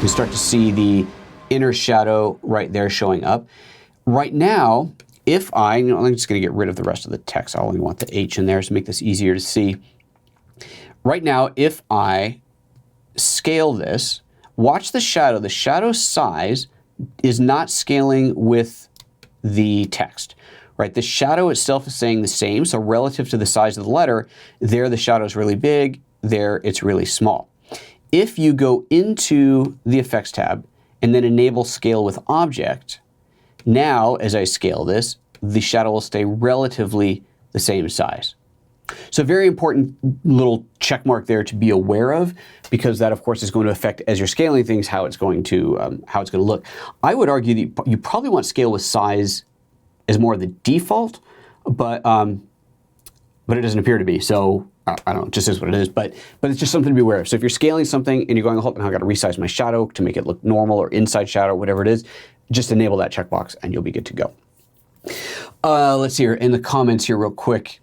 can start to see the inner shadow right there showing up. Right now, if I'm just going to get rid of the rest of the text. I only want the H in there to make this easier to see. Right now, if I scale this, watch the shadow. The shadow size is not scaling with the text, right? The shadow itself is staying the same. So relative to the size of the letter, there the shadow is really big, there it's really small. If you go into the Effects tab and then enable Scale with Object, now as I scale this, the shadow will stay relatively the same size. So very important little check mark there to be aware of, because that of course is going to affect, as you're scaling things, how it's going to look. I would argue that you probably want scale with size as more of the default, but it doesn't appear to be. So I don't know, it just is what it is, but it's just something to be aware of. So if you're scaling something and you're going, hold on, I've got to resize my shadow to make it look normal or inside shadow, whatever it is, just enable that checkbox and you'll be good to go. Let's see here in the comments here real quick.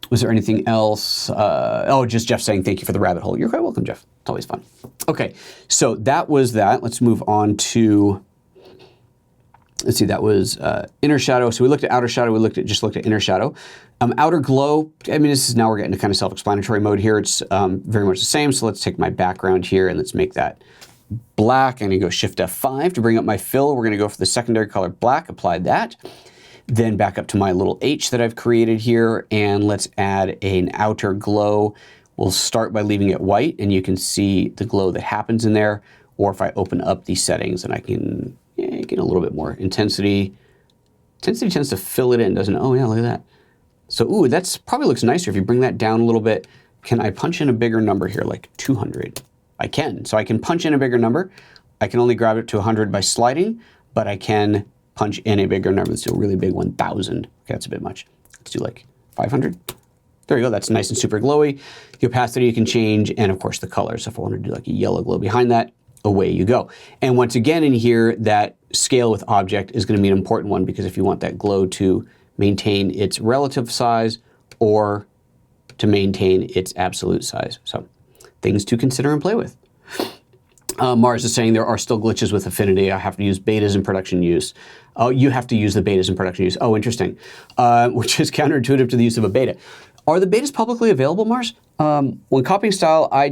Was there anything else? Oh, just Jeff saying thank you for the rabbit hole. You're quite welcome, Jeff. It's always fun. Okay, so that was that. Let's move on to, let's see, that was inner shadow. So we looked at outer shadow. We just looked at inner shadow. Outer glow, I mean, this is now we're getting to kind of self-explanatory mode here. It's very much the same. So let's take my background here and let's make that black. I'm gonna go Shift F5 to bring up my fill. We're gonna go for the secondary color black, applied that. Then back up to my little H that I've created here, and let's add an outer glow. We'll start by leaving it white, and you can see the glow that happens in there. Or if I open up these settings, and I can get a little bit more intensity. Intensity tends to fill it in, doesn't it? Oh yeah, look at that. So, ooh, that's probably looks nicer if you bring that down a little bit. Can I punch in a bigger number here, like 200? I can. So I can punch in a bigger number. I can only grab it to 100 by sliding, but I can punch in a bigger number. Let's do a really big 1,000. Okay, that's a bit much. Let's do like 500. There you go. That's nice and super glowy. The opacity you can change, and of course the color. So if I want to do like a yellow glow behind that, away you go. And once again in here, that scale with object is going to be an important one, because if you want that glow to maintain its relative size or to maintain its absolute size. So things to consider and play with. Mars is saying there are still glitches with Affinity. I have to use betas in production use. Oh, you have to use the betas in production use. Oh, interesting. Which is counterintuitive to the use of a beta. Are the betas publicly available, Mars? When copying style, I'll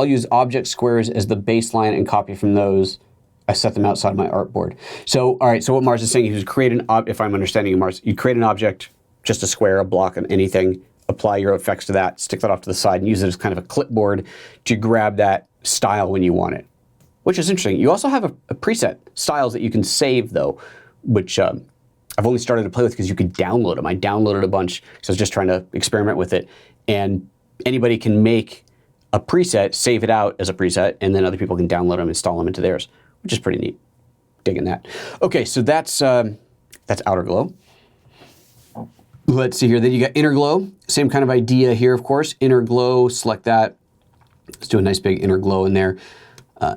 use object squares as the baseline and copy from those. I set them outside my artboard. So, all right, so what Mars is saying is create an if I'm understanding you, Mars, you create an object, just a square, a block, and anything, apply your effects to that, stick that off to the side, and use it as kind of a clipboard to grab that style when you want it, which is interesting. You also have a preset styles that you can save, though, which I've only started to play with because you could download them. I downloaded a bunch, so I was just trying to experiment with it. And anybody can make a preset, save it out as a preset, and then other people can download them, install them into theirs, which is pretty neat. Digging that. Okay, so that's outer glow. Let's see here. Then you got inner glow. Same kind of idea here, of course. Inner glow, select that. Let's do a nice big inner glow in there.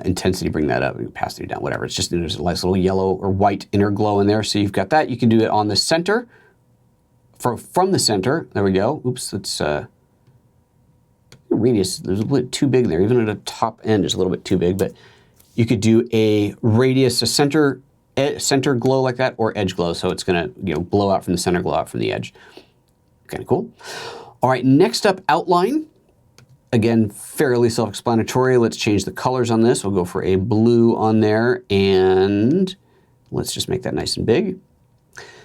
Intensity, bring that up, opacity down, whatever. It's just, there's a nice little yellow or white inner glow in there. So you've got that. You can do it on the center, from the center. There we go. Oops, that's radius. There's a little bit too big there. Even at the top end is a little bit too big, but you could do a radius, a center glow like that, or edge glow. So it's gonna glow out from the center, glow out from the edge. Kind of cool. All right, next up, outline. Again, fairly self-explanatory. Let's change the colors on this. We'll go for a blue on there, and let's just make that nice and big.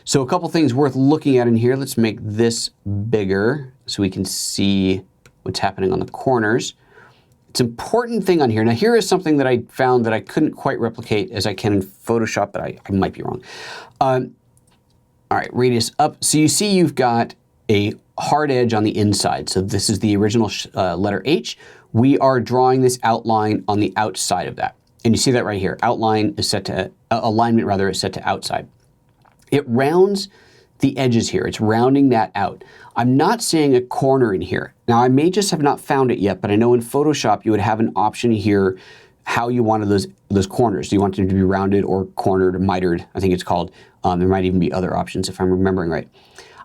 So a couple things worth looking at in here. Let's make this bigger so we can see what's happening on the corners. It's an important thing on here. Now here is something that I found that I couldn't quite replicate as I can in Photoshop, but I might be wrong. All right, radius up. So you see you've got a hard edge on the inside. So this is the original letter H. We are drawing this outline on the outside of that. And you see that right here. Outline is set to, alignment rather, is set to outside. It rounds the edges here. It's rounding that out. I'm not seeing a corner in here. Now I may just have not found it yet, but I know in Photoshop you would have an option here how you wanted those corners. Do you want them to be rounded or cornered or mitered, I think it's called. There might even be other options if I'm remembering right.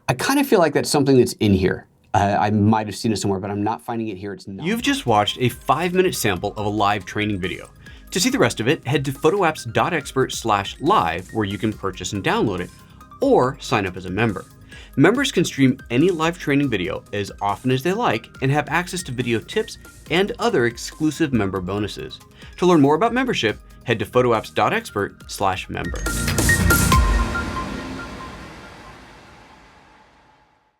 I kind of feel like that's something that's in here. I might have seen it somewhere, but I'm not finding it here. It's not. You've just watched a 5-minute sample of a live training video. To see the rest of it, head to PhotoApps.Expert/live where you can purchase and download it, or sign up as a member. Members can stream any live training video as often as they like and have access to video tips and other exclusive member bonuses. To learn more about membership, head to PhotoApps.Expert/member.